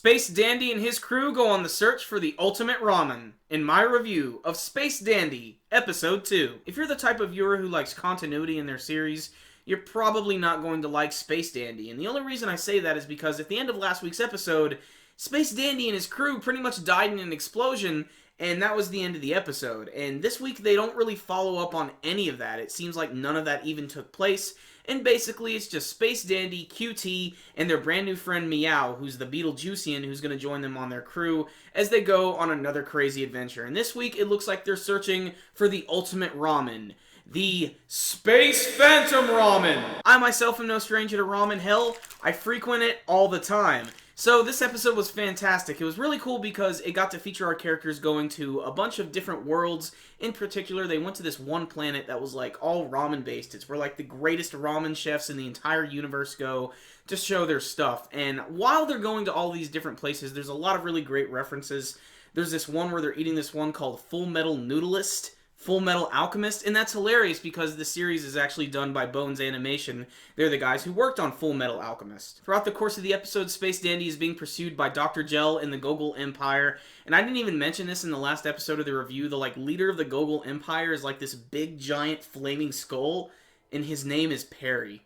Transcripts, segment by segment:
Space Dandy and his crew go on the search for the ultimate ramen, in my review of Space Dandy, Episode 2. If you're the type of viewer who likes continuity in their series, you're probably not going to like Space Dandy, and the only reason I say that is because at the end of last week's episode, Space Dandy and his crew pretty much died in an explosion, and that was the end of the episode. And this week, they don't really follow up on any of that. It seems like none of that even took place. And basically, it's just Space Dandy, QT, and their brand new friend Meow, who's the Beetlejuicean, who's going to join them on their crew as they go on another crazy adventure. And this week, it looks like they're searching for the ultimate ramen. The Space Phantom Ramen! I myself am no stranger to ramen. Hell, I frequent it all the time. So this episode was fantastic. It was really cool because it got to feature our characters going to a bunch of different worlds. In particular, they went to this one planet that was like all ramen based. It's where like the greatest ramen chefs in the entire universe go to show their stuff. And while they're going to all these different places, there's a lot of really great references. There's this one where they're eating this one called Full Metal Noodleist, Full Metal Alchemist, and that's hilarious because the series is actually done by Bones Animation. They're the guys who worked on Full Metal Alchemist. Throughout the course of the episode, Space Dandy is being pursued by Dr. Gel and the Gogol Empire, and I didn't even mention this in the last episode of the review. The leader of the Gogol Empire is like this big giant flaming skull, and his name is Perry.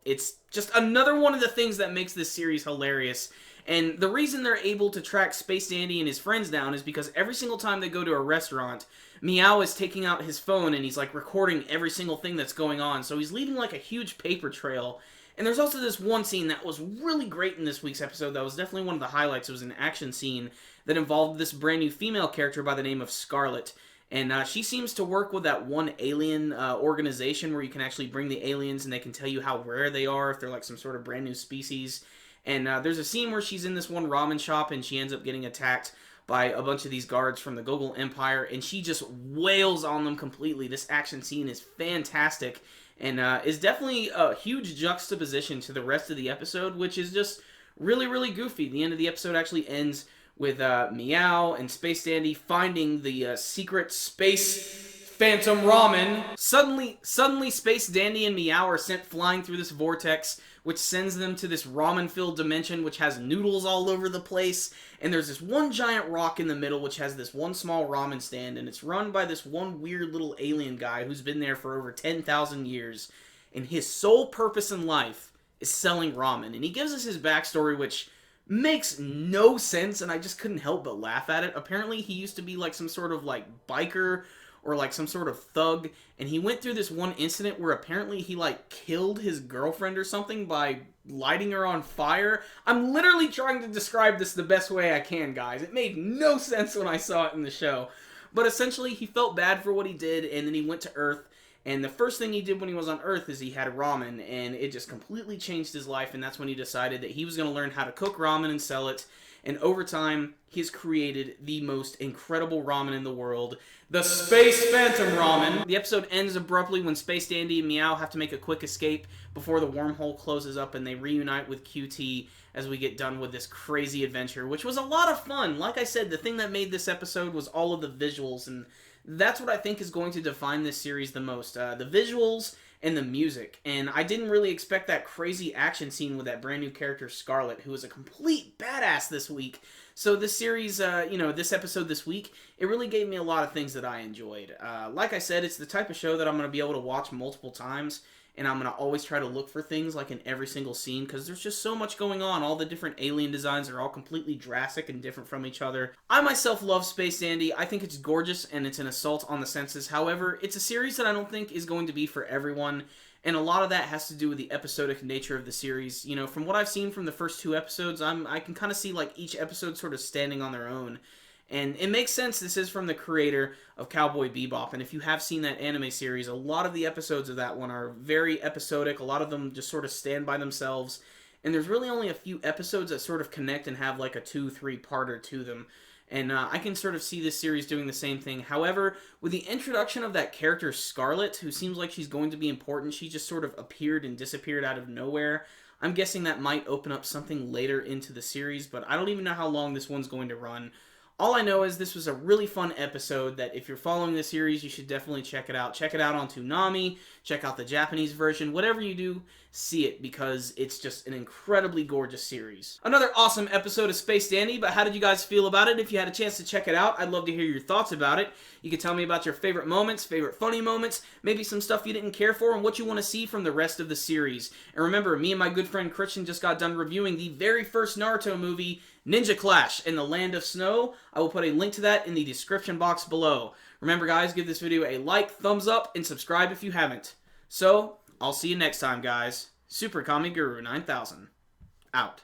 It's just another one of the things that makes this series hilarious. And the reason they're able to track Space Dandy and his friends down is because every single time they go to a restaurant, Meow is taking out his phone and he's like recording every single thing that's going on. So he's leaving like a huge paper trail. And there's also this one scene that was really great in this week's episode that was definitely one of the highlights. It was an action scene that involved this brand new female character by the name of Scarlet. And she seems to work with that one alien organization where you can actually bring the aliens and they can tell you how rare they are, if they're like some sort of brand new species. And there's a scene where she's in this one ramen shop and she ends up getting attacked by a bunch of these guards from the Gogol Empire, and she just wails on them completely. This action scene is fantastic, and is definitely a huge juxtaposition to the rest of the episode, which is just really, really goofy. The end of the episode actually ends with Meow and Space Dandy finding the secret Space Phantom Ramen. Suddenly, Space Dandy and Meow are sent flying through this vortex, which sends them to this ramen-filled dimension, which has noodles all over the place. And there's this one giant rock in the middle, which has this one small ramen stand, and it's run by this one weird little alien guy who's been there for over 10,000 years. And his sole purpose in life is selling ramen. And he gives us his backstory, which makes no sense, and I just couldn't help but laugh at it. Apparently, he used to be like some sort of like biker or like some sort of thug, and he went through this one incident where apparently he like killed his girlfriend or something by lighting her on fire. I'm literally trying to describe this the best way I can, guys. It made no sense when I saw it in the show. But essentially, he felt bad for what he did, and then he went to Earth, and the first thing he did when he was on Earth is he had ramen, and it just completely changed his life, and that's when he decided that he was going to learn how to cook ramen and sell it. And over time, he's created the most incredible ramen in the world, the Space Phantom Ramen. The episode ends abruptly when Space Dandy and Meow have to make a quick escape before the wormhole closes up and they reunite with QT as we get done with this crazy adventure, which was a lot of fun. Like I said, the thing that made this episode was all of the visuals, and that's what I think is going to define this series the most. The visuals and the music. And I didn't really expect that crazy action scene with that brand new character Scarlet, who was a complete badass this week. So this series, this episode this week, it really gave me a lot of things that I enjoyed. Like I said, it's the type of show that I'm going to be able to watch multiple times, and I'm going to always try to look for things like in every single scene, because there's just so much going on. All the different alien designs are all completely drastic and different from each other. I myself love Space Dandy. I think it's gorgeous, and it's an assault on the senses. However, it's a series that I don't think is going to be for everyone, and a lot of that has to do with the episodic nature of the series. You know, from what I've seen from the first two episodes, I can kind of see like each episode sort of standing on their own. And it makes sense. This is from the creator of Cowboy Bebop, and if you have seen that anime series, a lot of the episodes of that one are very episodic. A lot of them just sort of stand by themselves, and there's really only a few episodes that sort of connect and have like a 2-3-parter to them. And I can sort of see this series doing the same thing. However, with the introduction of that character Scarlet, who seems like she's going to be important, she just sort of appeared and disappeared out of nowhere. I'm guessing that might open up something later into the series, but I don't even know how long this one's going to run. All I know is this was a really fun episode that if you're following the series, you should definitely check it out. Check it out on Toonami, check out the Japanese version, whatever you do, see it because it's just an incredibly gorgeous series. Another awesome episode of Space Dandy, but how did you guys feel about it? If you had a chance to check it out, I'd love to hear your thoughts about it. You can tell me about your favorite moments, favorite funny moments, maybe some stuff you didn't care for, and what you want to see from the rest of the series. And remember, me and my good friend Christian just got done reviewing the very first Naruto movie, Ninja Clash in the Land of Snow. I will put a link to that in the description box below. Remember guys, give this video a like, thumbs up, and subscribe if you haven't. So, I'll see you next time guys. Super Kami Guru 9000. Out.